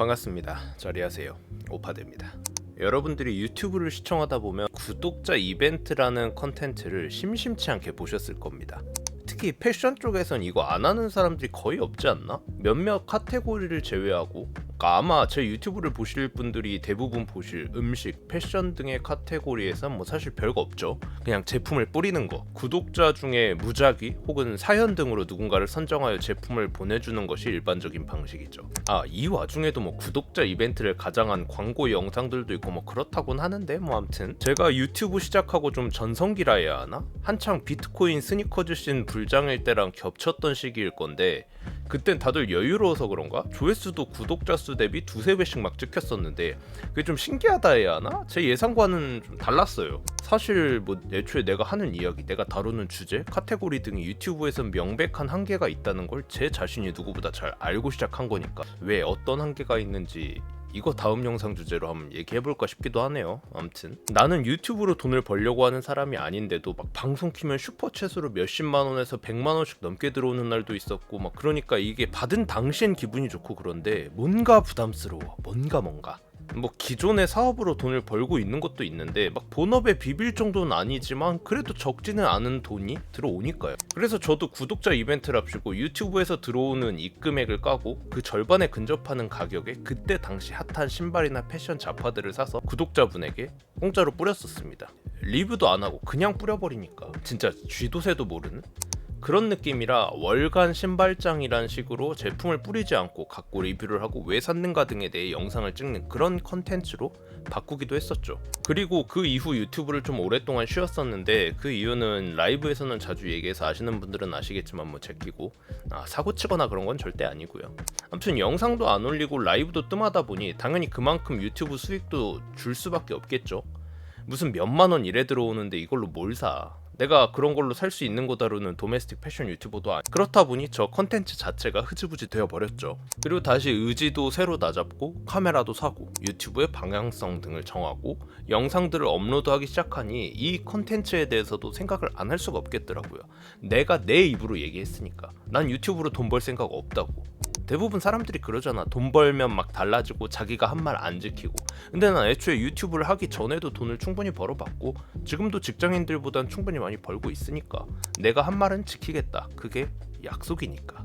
반갑습니다. 자리하세요. 오파드입니다. 여러분들이 유튜브를 시청하다 보면 구독자 이벤트라는 컨텐츠를 심심치 않게 보셨을 겁니다. 특히 패션 쪽에선 이거 안 하는 사람들이 거의 없지 않나? 몇몇 카테고리를 제외하고, 그러니까 아마 제 유튜브를 보실 분들이 대부분 보실 음식, 패션 등의 카테고리에선 뭐 사실 별거 없죠. 그냥 제품을 뿌리는 거, 구독자 중에 무작위 혹은 사연 등으로 누군가를 선정하여 제품을 보내주는 것이 일반적인 방식이죠. 이 와중에도 뭐 구독자 이벤트를 가장한 광고 영상들도 있고 뭐 그렇다곤 하는데, 뭐 아무튼 제가 유튜브 시작하고 좀 전성기라 해야 하나? 한창 비트코인 스니커즈 씬 불장일 때랑 겹쳤던 시기일 건데, 그땐 다들 여유로워서 그런가? 조회수도 구독자 수 대비 두세 배씩 막 찍혔었는데, 그게 좀 신기하다 해야 하나? 제 예상과는 좀 달랐어요. 사실 뭐 애초에 내가 하는 이야기, 내가 다루는 주제, 카테고리 등이 유튜브에선 명백한 한계가 있다는 걸 제 자신이 누구보다 잘 알고 시작한 거니까 왜 어떤 한계가 있는지 이거 다음 영상 주제로 한번 얘기해볼까 싶기도 하네요. 아무튼 나는 유튜브로 돈을 벌려고 하는 사람이 아닌데도 막 방송 키면 슈퍼챗으로 몇십만원에서 100만원씩 넘게 들어오는 날도 있었고, 막 그러니까 이게 받은 당시엔 기분이 좋고, 그런데 뭔가 부담스러워. 뭔가 뭐 기존의 사업으로 돈을 벌고 있는 것도 있는데 막 본업에 비빌 정도는 아니지만 그래도 적지는 않은 돈이 들어오니까요. 그래서 저도 구독자 이벤트랍시고 유튜브에서 들어오는 입금액을 까고 그 절반에 근접하는 가격에 그때 당시 핫한 신발이나 패션 잡화들을 사서 구독자분에게 공짜로 뿌렸었습니다. 리뷰도 안 하고 그냥 뿌려버리니까 진짜 쥐도새도 모르는 그런 느낌이라 월간 신발장이란 식으로 제품을 뿌리지 않고 갖고 리뷰를 하고 왜 샀는가 등에 대해 영상을 찍는 그런 컨텐츠로 바꾸기도 했었죠. 그리고 그 이후 유튜브를 좀 오랫동안 쉬었었는데, 그 이유는 라이브에서는 자주 얘기해서 아시는 분들은 아시겠지만 뭐 제끼고 사고치거나 그런 건 절대 아니고요. 아무튼 영상도 안 올리고 라이브도 뜸하다 보니 당연히 그만큼 유튜브 수익도 줄 수밖에 없겠죠. 무슨 몇만원 이래 들어오는데 이걸로 뭘 사? 내가 그런 걸로 살 수 있는 거 다루는 도메스틱 패션 유튜버도 아니. 그렇다 보니 저 컨텐츠 자체가 흐지부지 되어버렸죠. 그리고 다시 의지도 새로 다잡고 카메라도 사고 유튜브의 방향성 등을 정하고 영상들을 업로드하기 시작하니 이 컨텐츠에 대해서도 생각을 안 할 수가 없겠더라고요. 내가 내 입으로 얘기했으니까. 난 유튜브로 돈 벌 생각 없다고. 대부분 사람들이 그러잖아. 돈 벌면 막 달라지고 자기가 한 말 안 지키고. 근데 난 애초에 유튜브를 하기 전에도 돈을 충분히 벌어봤고 지금도 직장인들보단 충분히 많이 벌고 있으니까 내가 한 말은 지키겠다. 그게 약속이니까.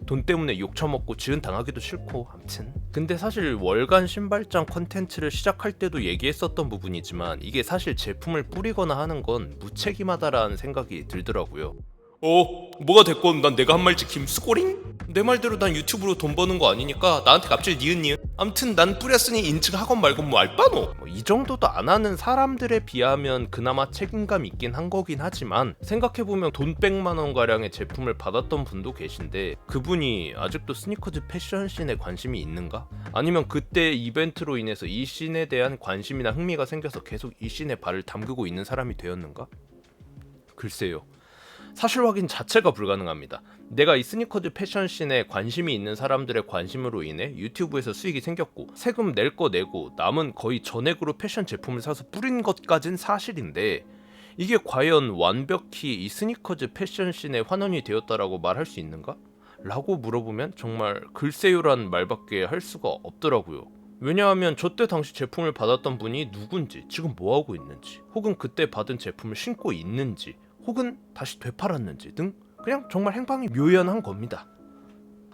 돈 때문에 욕 처먹고 지은 당하기도 싫고. 암튼 근데 사실 월간 신발장 컨텐츠를 시작할 때도 얘기했었던 부분이지만 이게 사실 제품을 뿌리거나 하는 건 무책임하다라는 생각이 들더라고요. 뭐가 됐건 난 내가 한 말 지킴 스고링? 내 말대로 난 유튜브로 돈 버는 거 아니니까 나한테 갑자기 니은 암튼 난 뿌렸으니 인증하건 말건 뭐 알바노? 이 정도도 안 하는 사람들에 비하면 그나마 책임감 있긴 한 거긴 하지만, 생각해보면 돈 100만원 가량의 제품을 받았던 분도 계신데 그분이 아직도 스니커즈 패션 씬에 관심이 있는가? 아니면 그때 이벤트로 인해서 이 씬에 대한 관심이나 흥미가 생겨서 계속 이 씬에 발을 담그고 있는 사람이 되었는가? 글쎄요. 사실 확인 자체가 불가능합니다. 내가 이 스니커즈 패션 씬에 관심이 있는 사람들의 관심으로 인해 유튜브에서 수익이 생겼고 세금 낼 거 내고 남은 거의 전액으로 패션 제품을 사서 뿌린 것까진 사실인데, 이게 과연 완벽히 이 스니커즈 패션 씬에 환원이 되었다라고 말할 수 있는가? 라고 물어보면 정말 글쎄요란 말밖에 할 수가 없더라고요. 왜냐하면 저때 당시 제품을 받았던 분이 누군지, 지금 뭐하고 있는지, 혹은 그때 받은 제품을 신고 있는지, 혹은 다시 되팔았는지 등 그냥 정말 행방이 묘연한 겁니다.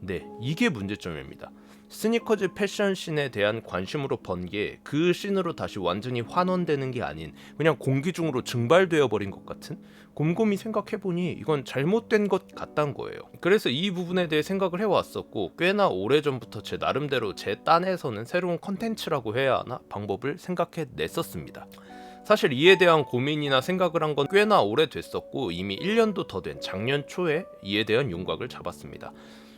네, 이게 문제점입니다. 스니커즈 패션 씬에 대한 관심으로 번 게 그 씬으로 다시 완전히 환원되는 게 아닌 그냥 공기 중으로 증발되어 버린 것 같은, 곰곰이 생각해보니 이건 잘못된 것 같단 거예요. 그래서 이 부분에 대해 생각을 해왔었고 꽤나 오래전부터 제 나름대로 제 딴에서는 새로운 컨텐츠라고 해야 하나 방법을 생각해냈었습니다. 사실 이에 대한 고민이나 생각을 한 건 꽤나 오래됐었고 이미 1년도 더 된 작년 초에 이에 대한 윤곽을 잡았습니다.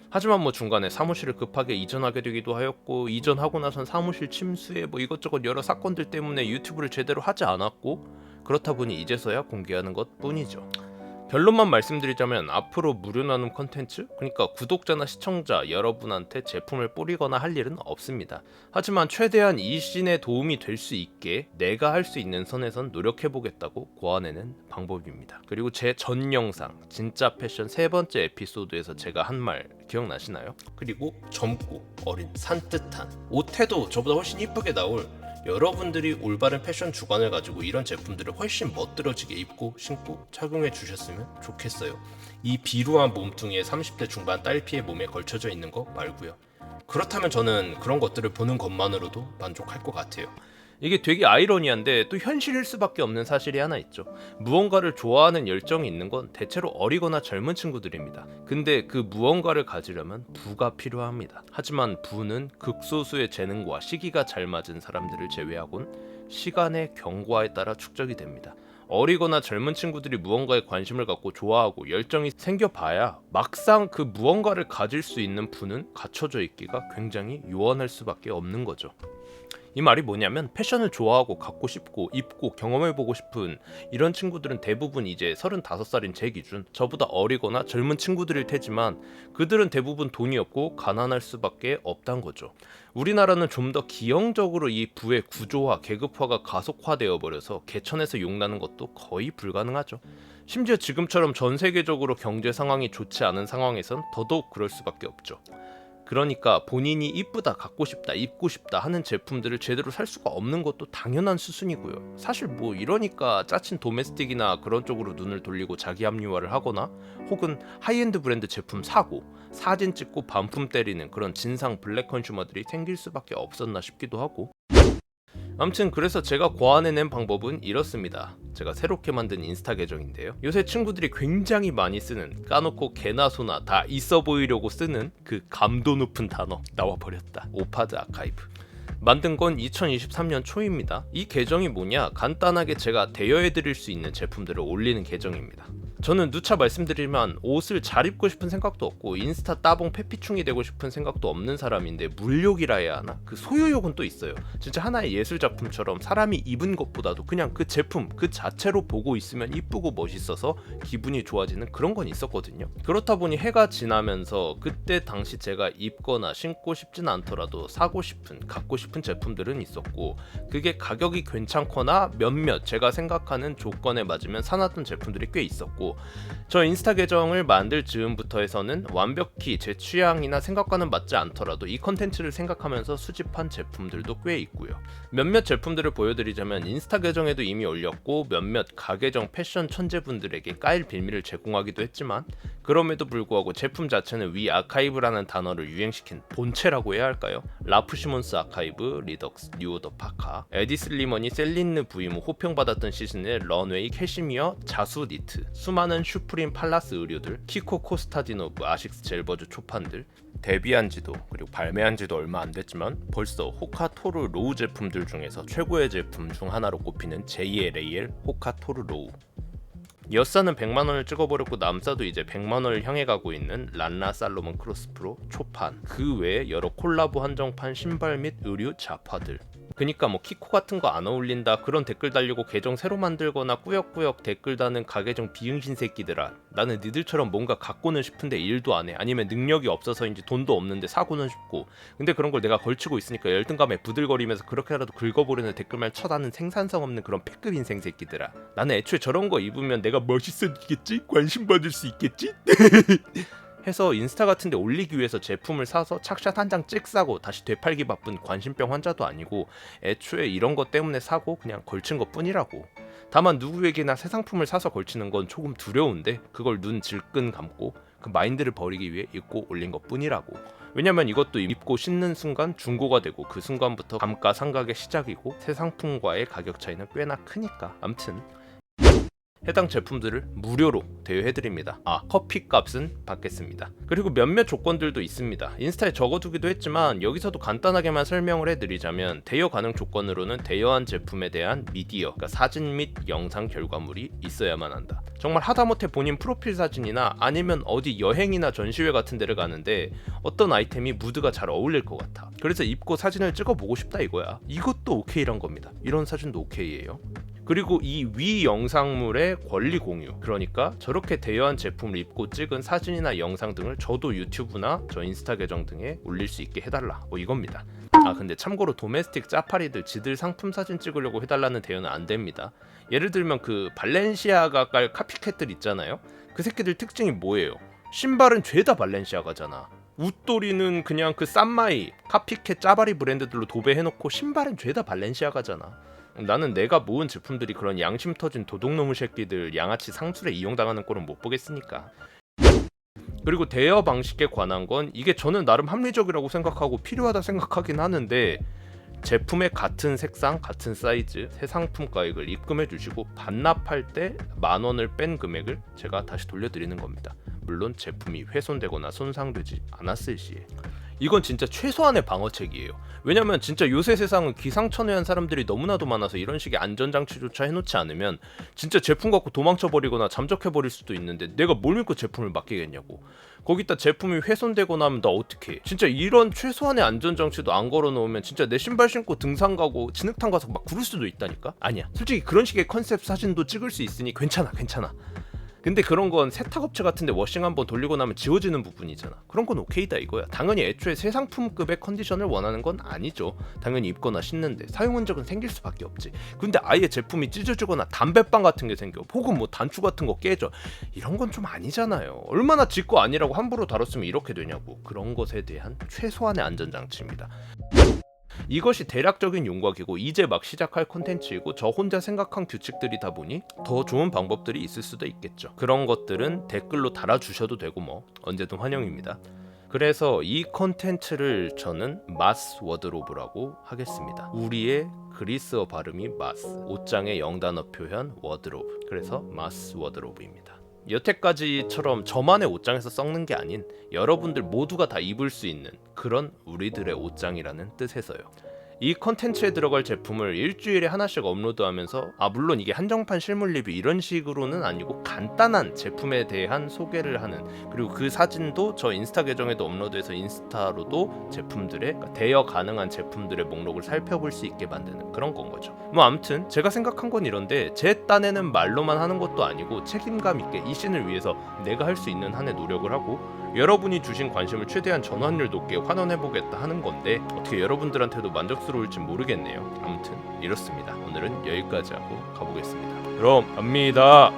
하지만 뭐 중간에 사무실을 급하게 이전하게 되기도 하였고, 이전하고 나선 사무실 침수에 뭐 이것저것 여러 사건들 때문에 유튜브를 제대로 하지 않았고, 그렇다 보니 이제서야 공개하는 것 뿐이죠. 결론만 말씀드리자면 앞으로 무료 나눔 컨텐츠, 그러니까 구독자나 시청자 여러분한테 제품을 뿌리거나 할 일은 없습니다. 하지만 최대한 이 씬에 도움이 될 수 있게 내가 할 수 있는 선에선 노력해보겠다고 고안해낸 방법입니다. 그리고 제 전 영상 진짜 패션 세 번째 에피소드에서 제가 한 말 기억나시나요? 그리고 젊고 어린 산뜻한 옷태도 저보다 훨씬 이쁘게 나올 여러분들이 올바른 패션 주관을 가지고 이런 제품들을 훨씬 멋들어지게 입고 신고 착용해 주셨으면 좋겠어요. 이 비루한 몸뚱이에 30대 중반 딸피의 몸에 걸쳐져 있는 거 말고요. 그렇다면 저는 그런 것들을 보는 것만으로도 만족할 것 같아요. 이게 되게 아이러니한데 또 현실일 수밖에 없는 사실이 하나 있죠. 무언가를 좋아하는 열정이 있는 건 대체로 어리거나 젊은 친구들입니다. 근데 그 무언가를 가지려면 부가 필요합니다. 하지만 부는 극소수의 재능과 시기가 잘 맞은 사람들을 제외하곤 시간의 경과에 따라 축적이 됩니다. 어리거나 젊은 친구들이 무언가에 관심을 갖고 좋아하고 열정이 생겨봐야 막상 그 무언가를 가질 수 있는 부는 갖춰져 있기가 굉장히 요원할 수밖에 없는 거죠. 이 말이 뭐냐면 패션을 좋아하고 갖고 싶고 입고 경험해보고 싶은 이런 친구들은 대부분 이제 35살인 제 기준 저보다 어리거나 젊은 친구들일 테지만 그들은 대부분 돈이 없고 가난할 수밖에 없단 거죠. 우리나라는 좀 더 기형적으로 이 부의 구조화, 계급화가 가속화되어 버려서 개천에서 용나는 것도 거의 불가능하죠. 심지어 지금처럼 전 세계적으로 경제 상황이 좋지 않은 상황에선 더더욱 그럴 수밖에 없죠. 그러니까 본인이 이쁘다, 갖고 싶다, 입고 싶다 하는 제품들을 제대로 살 수가 없는 것도 당연한 수순이고요. 사실 뭐 이러니까 짜친 도메스틱이나 그런 쪽으로 눈을 돌리고 자기 합리화를 하거나 혹은 하이엔드 브랜드 제품 사고 사진 찍고 반품 때리는 그런 진상 블랙 컨슈머들이 생길 수밖에 없었나 싶기도 하고. 아무튼 그래서 제가 고안해낸 방법은 이렇습니다. 제가 새롭게 만든 인스타 계정인데요. 요새 친구들이 굉장히 많이 쓰는 까놓고 개나 소나 다 있어 보이려고 쓰는 그 감도 높은 단어 나와버렸다. 오파드 아카이브. 만든 건 2023년 초입니다. 이 계정이 뭐냐? 간단하게 제가 대여해드릴 수 있는 제품들을 올리는 계정입니다. 저는 누차 말씀드리면 옷을 잘 입고 싶은 생각도 없고 인스타 따봉 페피충이 되고 싶은 생각도 없는 사람인데 물욕이라 해야 하나? 그 소유욕은 또 있어요. 진짜 하나의 예술작품처럼 사람이 입은 것보다도 그냥 그 제품 그 자체로 보고 있으면 이쁘고 멋있어서 기분이 좋아지는 그런 건 있었거든요. 그렇다 보니 해가 지나면서 그때 당시 제가 입거나 신고 싶진 않더라도 사고 싶은 갖고 싶은 제품들은 있었고 그게 가격이 괜찮거나 몇몇 제가 생각하는 조건에 맞으면 사놨던 제품들이 꽤 있었고 저 인스타 계정을 만들 즈음부터 해서는 완벽히 제 취향이나 생각과는 맞지 않더라도 이 컨텐츠를 생각하면서 수집한 제품들도 꽤 있고요. 몇몇 제품들을 보여드리자면 인스타 계정에도 이미 올렸고 몇몇 가계정 패션 천재분들에게 까일 빌미를 제공하기도 했지만 그럼에도 불구하고 제품 자체는 위 아카이브라는 단어를 유행시킨 본체라고 해야 할까요? 라프 시몬스 아카이브, 리덕스, 뉴오더 파카, 에디 슬리먼이 셀린느 부임 후 호평받았던 시즌의 런웨이 캐시미어, 자수 니트, 수많은 슈프림 팔라스 의류들, 키코 코스타디노브 아식스 젤버즈 초판들, 데뷔한 지도 그리고 발매한 지도 얼마 안 됐지만 벌써 호카토르 로우 제품들 중에서 최고의 제품 중 하나로 꼽히는 제2의 레이엘 호카토르 로우. 여사는 100만원을 찍어버렸고 남사도 이제 100만원을 향해 가고 있는 란라 살로몬 크로스프로 초판, 그 외에 여러 콜라보 한정판 신발 및 의류 자파들. 그니까 뭐 키코 같은 거 안 어울린다 그런 댓글 달리고 계정 새로 만들거나 꾸역꾸역 댓글 다는 가계정 비응신 새끼들아, 나는 니들처럼 뭔가 갖고는 싶은데 일도 안 해. 아니면 능력이 없어서인지 돈도 없는데 사고는 싶고 근데 그런 걸 내가 걸치고 있으니까 열등감에 부들거리면서 그렇게라도 긁어보려는 댓글만 쳐다는 생산성 없는 그런 패급 인생 새끼들아, 나는 애초에 저런 거 입으면 내가 멋있어지겠지? 관심 받을 수 있겠지? 해서 인스타 같은 데 올리기 위해서 제품을 사서 착샷 한 장 찍 사고 다시 되팔기 바쁜 관심병 환자도 아니고 애초에 이런 것 때문에 사고 그냥 걸친 것 뿐이라고. 다만 누구에게나 새 상품을 사서 걸치는 건 조금 두려운데 그걸 눈 질끈 감고 그 마인드를 버리기 위해 입고 올린 것 뿐이라고. 왜냐면 이것도 입고 신는 순간 중고가 되고 그 순간부터 감가상각의 시작이고 새 상품과의 가격 차이는 꽤나 크니까. 암튼 해당 제품들을 무료로 대여해드립니다. 커피 값은 받겠습니다. 그리고 몇몇 조건들도 있습니다. 인스타에 적어두기도 했지만 여기서도 간단하게만 설명을 해드리자면 대여 가능 조건으로는 대여한 제품에 대한 미디어, 그러니까 사진 및 영상 결과물이 있어야만 한다. 정말 하다못해 본인 프로필 사진이나 아니면 어디 여행이나 전시회 같은 데를 가는데 어떤 아이템이 무드가 잘 어울릴 것 같아. 그래서 입고 사진을 찍어보고 싶다 이거야. 이것도 오케이란 겁니다. 이런 사진도 오케이예요. 그리고 이 위 영상물의 권리 공유, 그러니까 저렇게 대여한 제품을 입고 찍은 사진이나 영상 등을 저도 유튜브나 저 인스타 계정 등에 올릴 수 있게 해달라, 뭐 이겁니다. 아 근데 참고로 도메스틱 짜파리들 지들 상품 사진 찍으려고 해달라는 대여는 안 됩니다. 예를 들면 그 발렌시아가 깔 카피캣들 있잖아요. 그 새끼들 특징이 뭐예요? 신발은 죄다 발렌시아가잖아. 웃도리는 그냥 그 쌈마이 카피캣 짜바리 브랜드들로 도배해놓고 신발은 죄다 발렌시아가잖아. 나는 내가 모은 제품들이 그런 양심 터진 도둑놈의 새끼들 양아치 상술에 이용당하는 꼴은 못 보겠으니까. 그리고 대여 방식에 관한 건 이게 저는 나름 합리적이라고 생각하고 필요하다 생각하긴 하는데, 제품의 같은 색상, 같은 사이즈, 새 상품 가액을 입금해 주시고 반납할 때 10,000원을 뺀 금액을 제가 다시 돌려드리는 겁니다. 물론 제품이 훼손되거나 손상되지 않았을 시에. 이건 진짜 최소한의 방어책이에요. 왜냐면 진짜 요새 세상은 기상천외한 사람들이 너무나도 많아서 이런 식의 안전장치조차 해놓지 않으면 진짜 제품 갖고 도망쳐버리거나 잠적해버릴 수도 있는데 내가 뭘 믿고 제품을 맡기겠냐고. 거기다 제품이 훼손되거나 하면 나 어떡해. 진짜 이런 최소한의 안전장치도 안 걸어놓으면 진짜 내 신발 신고 등산 가고 진흙탕 가서 막 구를 수도 있다니까? 아니야, 솔직히 그런 식의 컨셉 사진도 찍을 수 있으니 괜찮아. 근데 그런 건 세탁업체 같은데 워싱 한번 돌리고 나면 지워지는 부분이잖아. 그런 건 오케이다 이거야. 당연히 애초에 새 상품급의 컨디션을 원하는 건 아니죠. 당연히 입거나 신는데 사용 흔적은 생길 수밖에 없지. 근데 아예 제품이 찢어지거나 담배빵 같은 게 생겨, 혹은 뭐 단추 같은 거 깨져, 이런 건 좀 아니잖아요. 얼마나 지 거 아니라고 함부로 다뤘으면 이렇게 되냐고. 그런 것에 대한 최소한의 안전장치입니다. 이것이 대략적인 용각이고 이제 막 시작할 콘텐츠이고 저 혼자 생각한 규칙들이다 보니 더 좋은 방법들이 있을 수도 있겠죠. 그런 것들은 댓글로 달아주셔도 되고 뭐 언제든 환영입니다. 그래서 이 콘텐츠를 저는 마스 워드로브라고 하겠습니다. 우리의 그리스어 발음이 마스, 옷장의 영단어 표현 워드로브, 그래서 마스 워드로브입니다. 여태까지처럼 저만의 옷장에서 썩는 게 아닌 여러분들 모두가 다 입을 수 있는 그런 우리들의 옷장이라는 뜻에서요. 이 컨텐츠에 들어갈 제품을 일주일에 하나씩 업로드하면서, 물론 이게 한정판 실물 리뷰 이런 식으로는 아니고 간단한 제품에 대한 소개를 하는, 그리고 그 사진도 저 인스타 계정에도 업로드해서 인스타로도 제품들의, 그러니까 대여 가능한 제품들의 목록을 살펴볼 수 있게 만드는 그런 건 거죠. 뭐 아무튼 제가 생각한 건 이런데, 제 딴에는 말로만 하는 것도 아니고 책임감 있게 이 씬을 위해서 내가 할 수 있는 한의 노력을 하고 여러분이 주신 관심을 최대한 전환율 높게 환원해보겠다 하는 건데, 어떻게 여러분들한테도 만족스러울지 모르겠네요. 아무튼 이렇습니다. 오늘은 여기까지 하고 가보겠습니다. 그럼 갑니다.